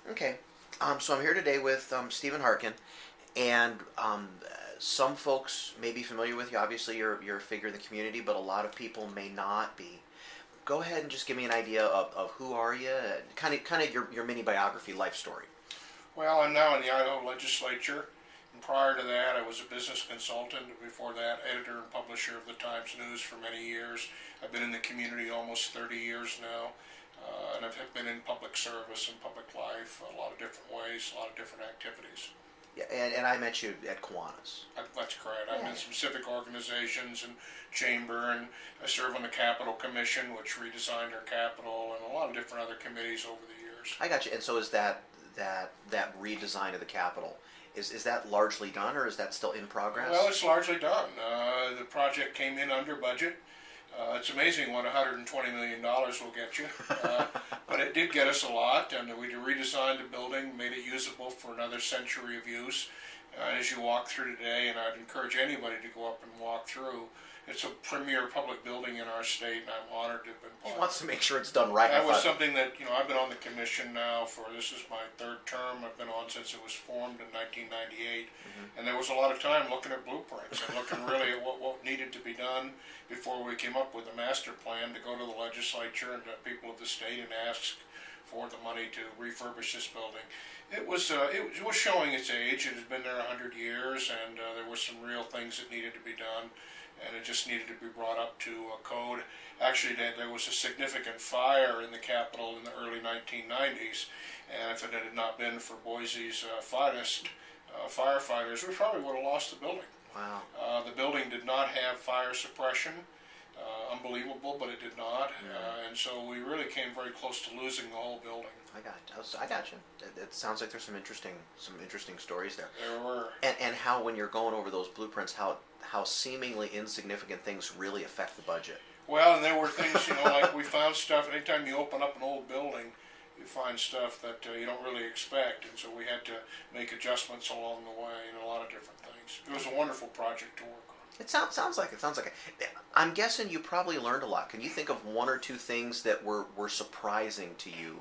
Okay. So I'm here today with Stephen Hartgen, and some folks may be familiar with you. Obviously, you're a figure in the community, but a lot of people may not be. Go ahead and just give me an idea of who are you, kind of your mini biography, life story. Well, I'm now in the Idaho legislature, and prior to that, I was a business consultant. Before that, editor and publisher of the Times News for many years. I've been in the community almost 30 years now, and I've been in public service and public life a lot of different ways, a lot of different activities. Yeah, and I met you at Kiwanis. That's correct. I'm in some civic organizations and chamber, and I serve on the Capitol Commission, which redesigned our Capitol, and a lot of different other committees over the years. I got you. And so is that redesign of the Capitol? Is that largely done, or is that still in progress? Well, it's largely done. The project came in under budget. It's amazing what $120 million will get you, but it did get us a lot, and we redesigned the building, made it usable for another century of use. As you walk through today, and I'd encourage anybody to go up and walk through, it's a premier public building in our state, and I'm honored to have been part He wants to make sure it's done right. That was something that, I've been on the commission now this is my third term. I've been on since it was formed in 1998. And there was a lot of time looking at blueprints and looking really at what needed to be done before we came up with a master plan to go to the legislature and to people of the state and ask for the money to refurbish this building. It was showing its age. It had been there 100 years, and there were some real things that needed to be done, and it just needed to be brought up to code. Actually, there was a significant fire in the Capitol in the early 1990s, and if it had not been for Boise's finest firefighters, we probably would have lost the building. Wow. The building did not have fire suppression. Unbelievable, but it did not, and so we really came very close to losing the whole building. I got you. It sounds like there's some interesting stories there. There were. And how, when you're going over those blueprints, how seemingly insignificant things really affect the budget. Well, and there were things, like we found stuff. Anytime you open up an old building, you find stuff that you don't really expect, and so we had to make adjustments along the way and a lot of different things. It was a wonderful project to work on. It sounds like it. I'm guessing you probably learned a lot. Can you think of one or two things that were surprising to you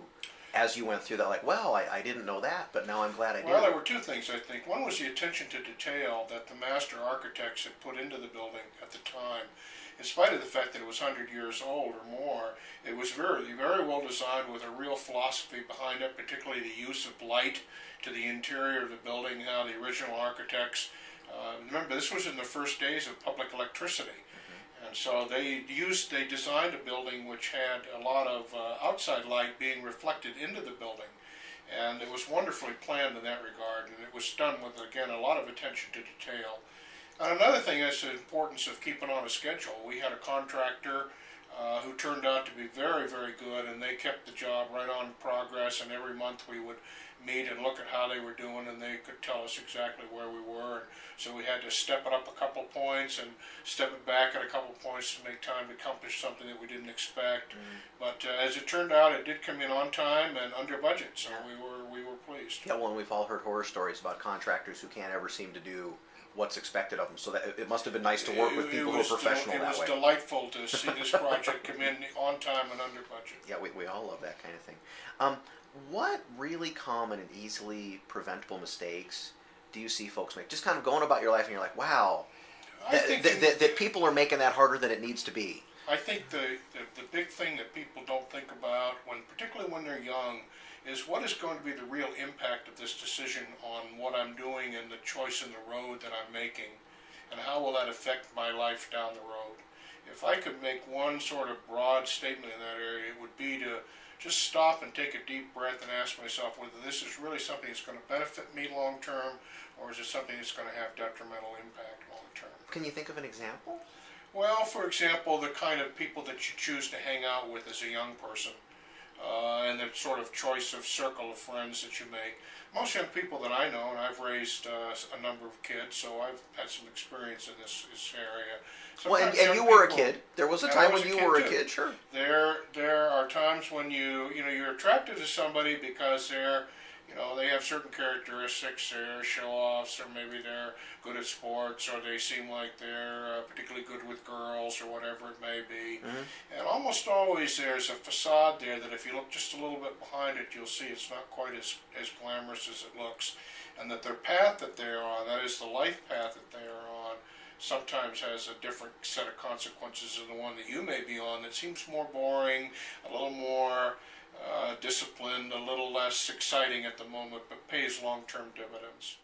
as you went through that? Like, well, I didn't know that, but now I'm glad I did. Well, there were two things, I think. One was the attention to detail that the master architects had put into the building at the time. In spite of the fact that it was 100 years old or more, it was very, very well designed with a real philosophy behind it, particularly the use of light to the interior of the building, how the original architects remember, this was in the first days of public electricity, and so they designed a building which had a lot of outside light being reflected into the building, and it was wonderfully planned in that regard, and it was done with, again, a lot of attention to detail. And another thing is the importance of keeping on a schedule. We had a contractor who turned out to be very, very good, and they kept the job right on progress, and every month we would meet and look at how they were doing, and they could tell us exactly where we were. And so we had to step it up a couple points and step it back at a couple points to make time to accomplish something that we didn't expect. But as it turned out, it did come in on time and under budget, so we were pleased. Yeah, well, and we've all heard horror stories about contractors who can't ever seem to do what's expected of them. So that it must have been nice to work with people who are professional that way. It was delightful to see this project come in on time and under budget. Yeah, we all love that kind of thing. What really common and easily preventable mistakes do you see folks make? Just kind of going about your life and you're like, wow, that people are making that harder than it needs to be. I think the big thing that people don't think about, particularly when they're young, is what is going to be the real impact of this decision on what I'm doing and the choice in the road that I'm making, and how will that affect my life down the road. If I could make one sort of broad statement in that area, it would be to just stop and take a deep breath and ask myself whether this is really something that's going to benefit me long term, or is it something that's going to have detrimental impact long term. Can you think of an example? Well, for example, the kind of people that you choose to hang out with as a young person, and the sort of choice of circle of friends that you make. Most young people that I know, and I've raised a number of kids, so I've had some experience in this area. Sometimes and you were a kid. There was a time when you were a kid, sure. There are times when you're attracted to somebody because they're You know, they have certain characteristics. They're show-offs, or maybe they're good at sports, or they seem like they're particularly good with girls, or whatever it may be. And almost always there's a facade there that if you look just a little bit behind it, you'll see it's not quite as glamorous as it looks. And that their path that they're on, that is the life path that they are on, sometimes has a different set of consequences than the one that you may be on that seems more boring, a little more disciplined, a little less exciting at the moment, but pays long-term dividends.